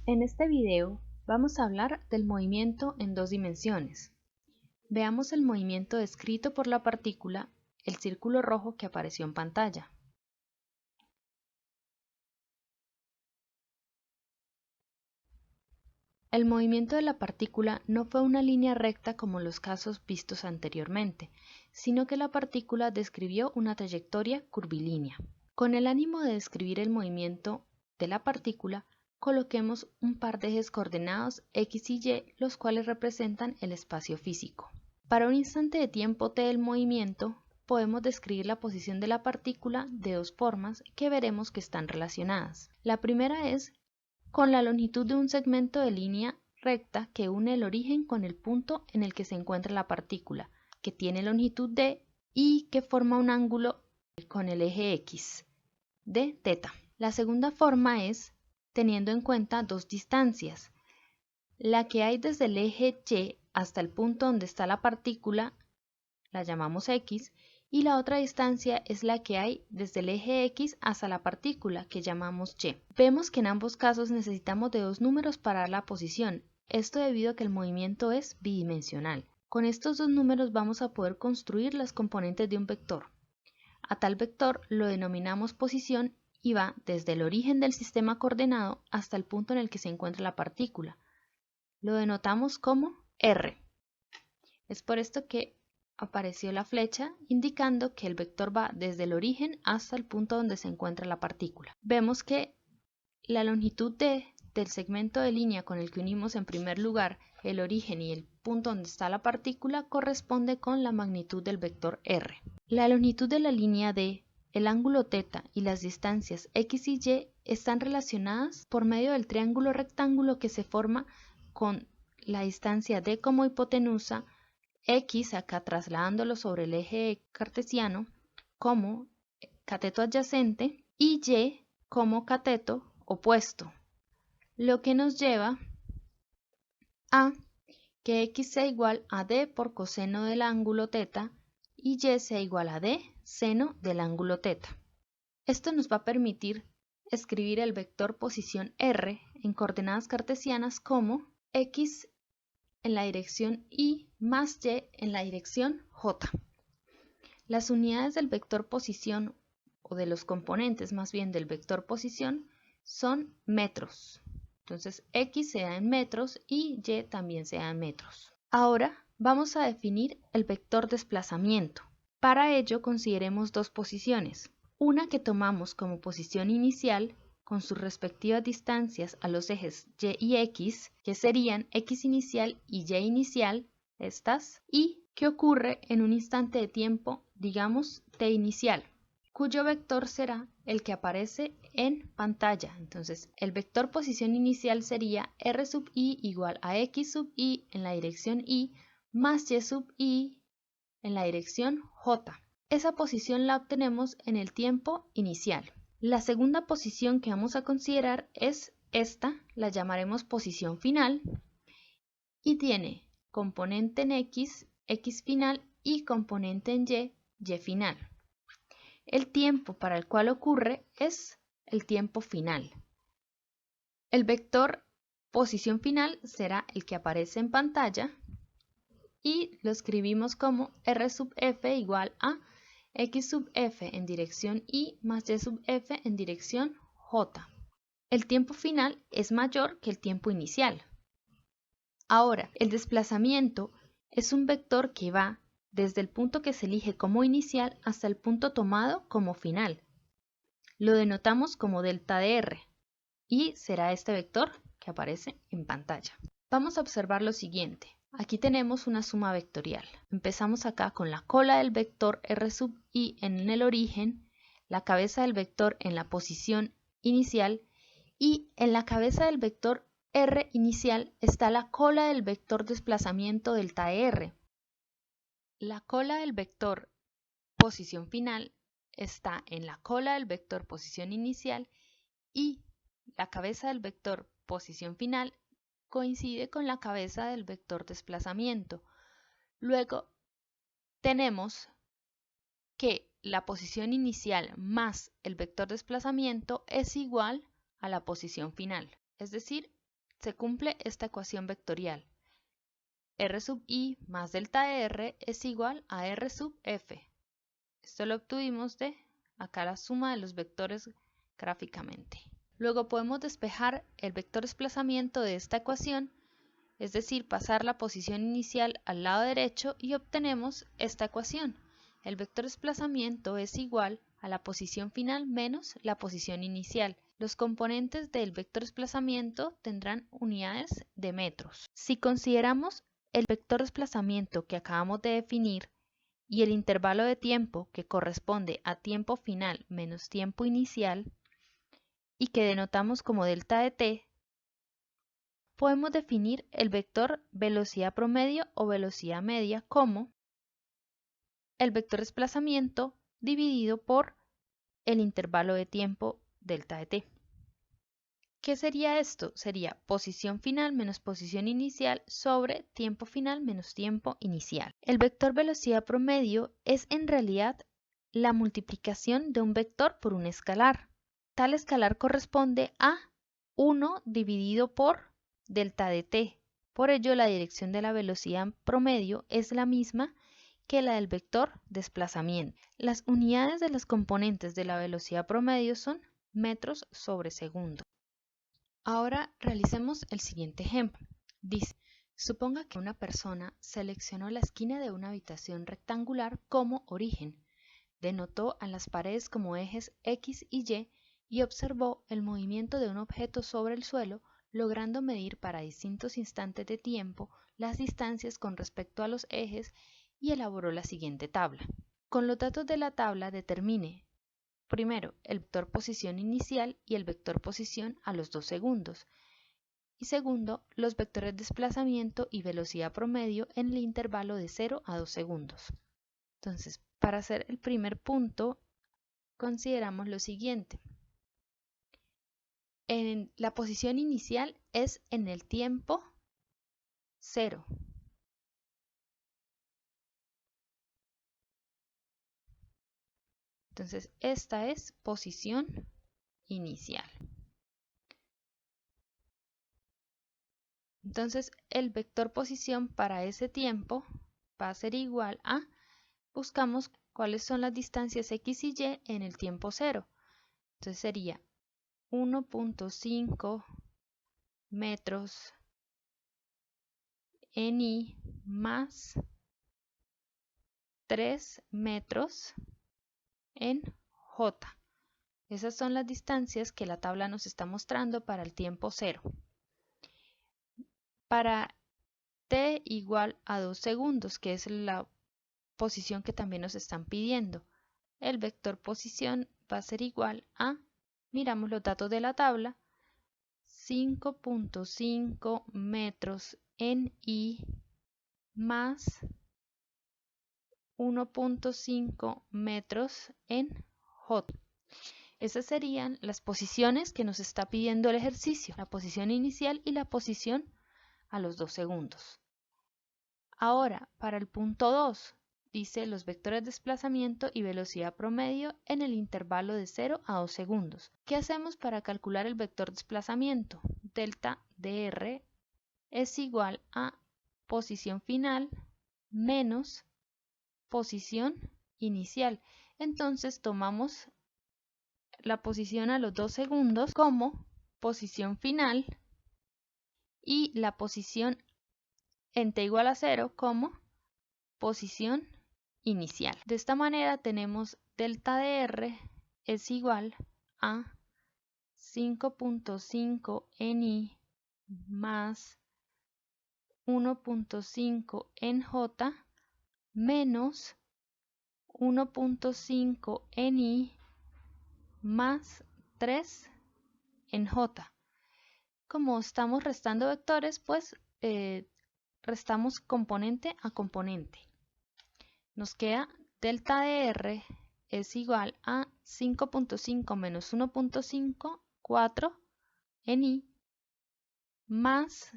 En este video vamos a hablar del movimiento en dos dimensiones. Veamos el movimiento descrito por la partícula, el círculo rojo que apareció en pantalla. El movimiento de la partícula no fue una línea recta como los casos vistos anteriormente, sino que la partícula describió una trayectoria curvilínea. Con el ánimo de describir el movimiento de la partícula, coloquemos un par de ejes coordenados x y y, los cuales representan el espacio físico. Para un instante de tiempo t del movimiento, podemos describir la posición de la partícula de dos formas que veremos que están relacionadas. La primera es con la longitud de un segmento de línea recta que une el origen con el punto en el que se encuentra la partícula, que tiene longitud d y que forma un ángulo con el eje x, de θ. La segunda forma es teniendo en cuenta dos distancias, la que hay desde el eje y hasta el punto donde está la partícula, la llamamos x, y la otra distancia es la que hay desde el eje x hasta la partícula, que llamamos y. Vemos que en ambos casos necesitamos de dos números para dar la posición, esto debido a que el movimiento es bidimensional. Con estos dos números vamos a poder construir las componentes de un vector. A tal vector lo denominamos posición y va desde el origen del sistema coordenado hasta el punto en el que se encuentra la partícula. Lo denotamos como R. Es por esto que apareció la flecha indicando que el vector va desde el origen hasta el punto donde se encuentra la partícula. Vemos que la longitud del segmento de línea con el que unimos en primer lugar el origen y el punto donde está la partícula corresponde con la magnitud del vector R. La longitud de la línea D, el ángulo θ y las distancias x y y están relacionadas por medio del triángulo rectángulo que se forma con la distancia d como hipotenusa, x acá trasladándolo sobre el eje cartesiano como cateto adyacente y y como cateto opuesto, lo que nos lleva a que x sea igual a d por coseno del ángulo θ y y sea igual a d seno del ángulo θ. Esto nos va a permitir escribir el vector posición r en coordenadas cartesianas como x en la dirección y más y en la dirección j. Las unidades del vector posición, o de los componentes más bien del vector posición, son metros. Entonces x se da en metros y y también se da en metros. Ahora vamos a definir el vector desplazamiento. Para ello consideremos dos posiciones. Una que tomamos como posición inicial con sus respectivas distancias a los ejes y y x, que serían x inicial y y inicial, estas, y que ocurre en un instante de tiempo, digamos t inicial, cuyo vector será el que aparece en pantalla. Entonces, el vector posición inicial sería r sub i igual a x sub i en la dirección y más y sub i en la dirección j. Esa posición la obtenemos en el tiempo inicial. La segunda posición que vamos a considerar es esta, la llamaremos posición final, y tiene componente en x, x final, y componente en y, y final. El tiempo para el cual ocurre es el tiempo final. El vector posición final será el que aparece en pantalla y lo escribimos como r sub f igual a x sub f en dirección y más y sub f en dirección j. El tiempo final es mayor que el tiempo inicial. Ahora, el desplazamiento es un vector que va desde el punto que se elige como inicial hasta el punto tomado como final. Lo denotamos como delta de r y será este vector que aparece en pantalla. Vamos a observar lo siguiente. Aquí tenemos una suma vectorial. Empezamos acá con la cola del vector r sub i en el origen, la cabeza del vector en la posición inicial y en la cabeza del vector r inicial está la cola del vector desplazamiento delta r. La cola del vector posición final está en la cola del vector posición inicial y la cabeza del vector posición final coincide con la cabeza del vector desplazamiento. Luego tenemos que la posición inicial más el vector desplazamiento es igual a la posición final. Es decir, se cumple esta ecuación vectorial. R sub i más delta R es igual a R sub f. Esto lo obtuvimos de acá la suma de los vectores gráficamente. Luego podemos despejar el vector desplazamiento de esta ecuación, es decir, pasar la posición inicial al lado derecho y obtenemos esta ecuación. El vector desplazamiento es igual a la posición final menos la posición inicial. Los componentes del vector desplazamiento tendrán unidades de metros. Si consideramos el vector desplazamiento que acabamos de definir y el intervalo de tiempo que corresponde a tiempo final menos tiempo inicial y que denotamos como delta de t, podemos definir el vector velocidad promedio o velocidad media como el vector desplazamiento dividido por el intervalo de tiempo delta de t. ¿Qué sería esto? Sería posición final menos posición inicial sobre tiempo final menos tiempo inicial. El vector velocidad promedio es en realidad la multiplicación de un vector por un escalar. Tal escalar corresponde a 1 dividido por delta de t. Por ello, la dirección de la velocidad promedio es la misma que la del vector desplazamiento. Las unidades de los componentes de la velocidad promedio son metros sobre segundo. Ahora realicemos el siguiente ejemplo. Dice, suponga que una persona seleccionó la esquina de una habitación rectangular como origen, denotó a las paredes como ejes X y Y observó el movimiento de un objeto sobre el suelo, logrando medir para distintos instantes de tiempo las distancias con respecto a los ejes y elaboró la siguiente tabla. Con los datos de la tabla determine primero, el vector posición inicial y el vector posición a los 2 segundos. Y segundo, los vectores desplazamiento y velocidad promedio en el intervalo de 0 a 2 segundos. Entonces, para hacer el primer punto, consideramos lo siguiente. La posición inicial es en el tiempo 0. Entonces, esta es posición inicial. Entonces, el vector posición para ese tiempo va a ser igual a, buscamos cuáles son las distancias X y Y en el tiempo 0. Entonces sería 1.5 metros en Y más 3 metros en J. Esas son las distancias que la tabla nos está mostrando para el tiempo 0. Para t igual a 2 segundos, que es la posición que también nos están pidiendo, el vector posición va a ser igual a, miramos los datos de la tabla, 5.5 metros en Y más 1.5 metros en J. Esas serían las posiciones que nos está pidiendo el ejercicio, la posición inicial y la posición a los 2 segundos. Ahora, para el punto 2, dice los vectores de desplazamiento y velocidad promedio en el intervalo de 0 a 2 segundos. ¿Qué hacemos para calcular el vector de desplazamiento? Delta dr es igual a posición final menos posición inicial. Entonces tomamos la posición a los 2 segundos como posición final y la posición en t igual a 0 como posición inicial. De esta manera tenemos delta dr es igual a 5.5 en Y más 1.5 en J menos 1.5 en Y más 3 en J. Como estamos restando vectores, pues restamos componente a componente. Nos queda delta dr es igual a 5.5 menos 1.5, 4 en Y, más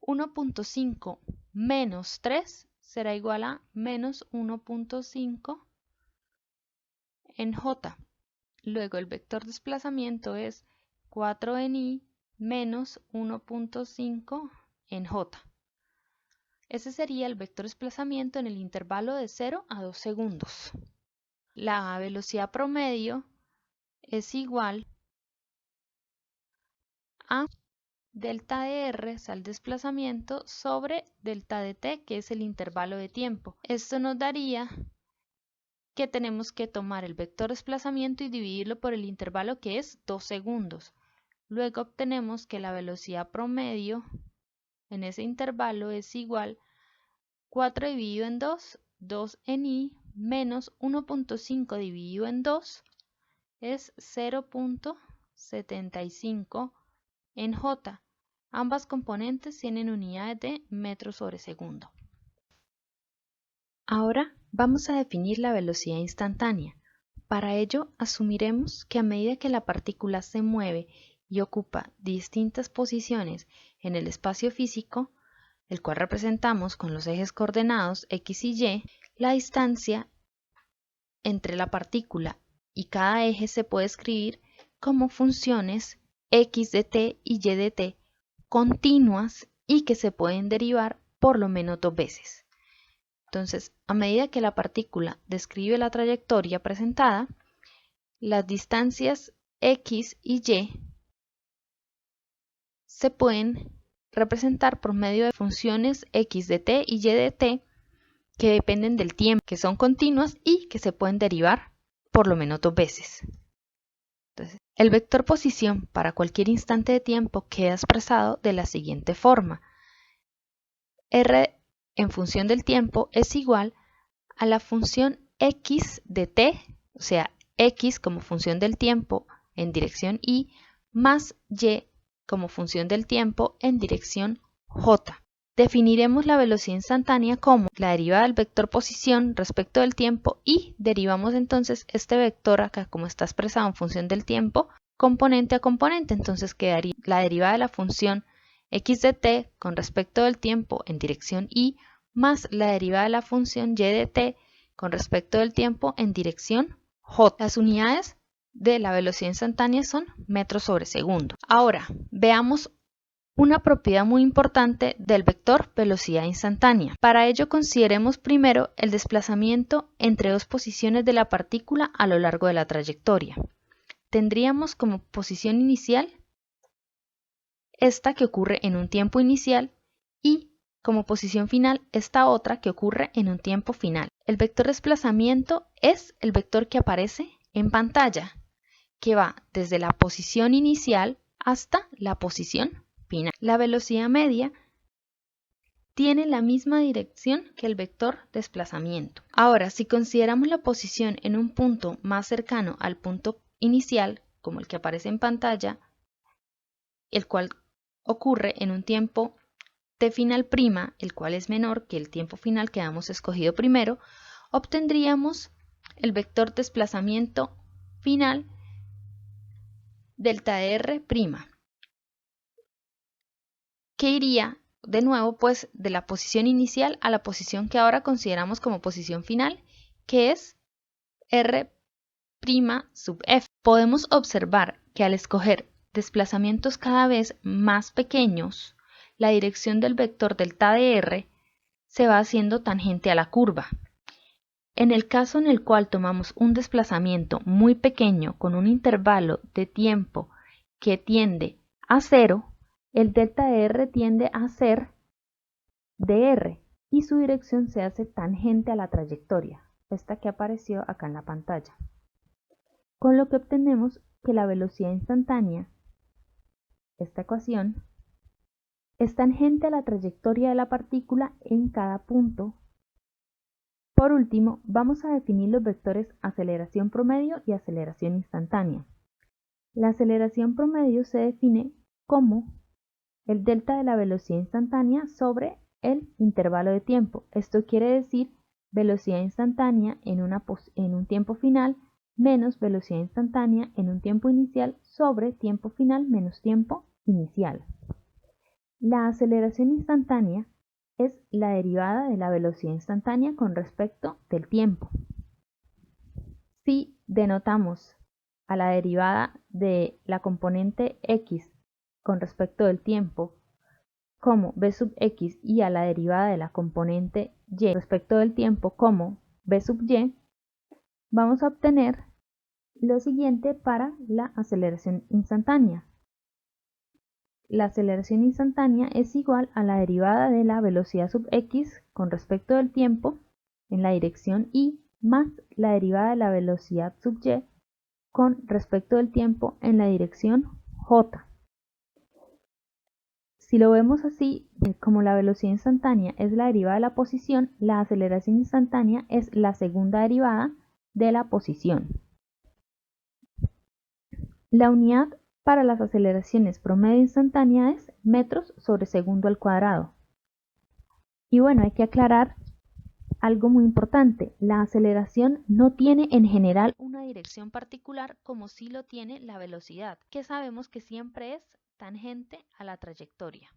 1.5 menos 3 será igual a menos 1.5 en J. Luego el vector desplazamiento es 4 en Y menos 1.5 en j. Ese sería el vector desplazamiento en el intervalo de 0 a 2 segundos. La velocidad promedio es igual a delta de r, o sea, el desplazamiento, sobre delta de t, que es el intervalo de tiempo. Esto nos daría que tenemos que tomar el vector desplazamiento y dividirlo por el intervalo, que es 2 segundos. Luego obtenemos que la velocidad promedio en ese intervalo es igual a 4 dividido en 2, 2 en i, menos 1.5 dividido en 2 es 0.75 en j. Ambas componentes tienen unidades de metros sobre segundo. Ahora vamos a definir la velocidad instantánea. Para ello, asumiremos que a medida que la partícula se mueve y ocupa distintas posiciones en el espacio físico, el cual representamos con los ejes coordenados x y y, la distancia entre la partícula y cada eje se puede escribir como funciones x de t y y de t continuas y que se pueden derivar por lo menos 2 veces. Entonces, a medida que la partícula describe la trayectoria presentada, las distancias x y y se pueden representar por medio de funciones x de t y y de t que dependen del tiempo, que son continuas y que se pueden derivar por lo menos 2 veces. Entonces, el vector posición para cualquier instante de tiempo queda expresado de la siguiente forma. R en función del tiempo es igual a la función x de t, o sea, x como función del tiempo en dirección y, más y como función del tiempo en dirección j. Definiremos la velocidad instantánea como la derivada del vector posición respecto del tiempo y derivamos entonces este vector acá como está expresado en función del tiempo componente a componente. Entonces quedaría la derivada de la función x de t con respecto del tiempo en dirección y más la derivada de la función y de t con respecto del tiempo en dirección j. Las unidades de la velocidad instantánea son metros sobre segundo. Ahora, veamos una propiedad muy importante del vector velocidad instantánea. Para ello consideremos primero el desplazamiento entre dos posiciones de la partícula a lo largo de la trayectoria. Tendríamos como posición inicial esta que ocurre en un tiempo inicial y como posición final esta otra que ocurre en un tiempo final. El vector desplazamiento es el vector que aparece en pantalla, que va desde la posición inicial hasta la posición final. La velocidad media tiene la misma dirección que el vector desplazamiento. Ahora, si consideramos la posición en un punto más cercano al punto inicial, como el que aparece en pantalla, el cual ocurre en un tiempo t final prima, el cual es menor que el tiempo final que hemos escogido primero, obtendríamos el vector desplazamiento final delta de r prima, que iría de nuevo pues de la posición inicial a la posición que ahora consideramos como posición final, que es r' sub f. Podemos observar que al escoger desplazamientos cada vez más pequeños, la dirección del vector delta de r se va haciendo tangente a la curva. En el caso en el cual tomamos un desplazamiento muy pequeño con un intervalo de tiempo que tiende a 0, el delta de r tiende a ser dr y su dirección se hace tangente a la trayectoria, esta que apareció acá en la pantalla. Con lo que obtenemos que la velocidad instantánea, esta ecuación, es tangente a la trayectoria de la partícula en cada punto. Por último, vamos a definir los vectores aceleración promedio y aceleración instantánea. La aceleración promedio se define como el delta de la velocidad instantánea sobre el intervalo de tiempo. Esto quiere decir velocidad instantánea en un tiempo final menos velocidad instantánea en un tiempo inicial sobre tiempo final menos tiempo inicial. La aceleración instantánea es la derivada de la velocidad instantánea con respecto del tiempo. Si denotamos a la derivada de la componente x con respecto del tiempo como b sub x y a la derivada de la componente y respecto del tiempo como b sub y, vamos a obtener lo siguiente para la aceleración instantánea. La aceleración instantánea es igual a la derivada de la velocidad sub x con respecto del tiempo en la dirección y más la derivada de la velocidad sub y con respecto del tiempo en la dirección j. Si lo vemos así, como la velocidad instantánea es la derivada de la posición, la aceleración instantánea es la segunda derivada de la posición. La unidad para las aceleraciones promedio instantánea es metros sobre segundo al cuadrado. Y bueno, hay que aclarar algo muy importante. La aceleración no tiene en general una dirección particular como sí lo tiene la velocidad, que sabemos que siempre es tangente a la trayectoria.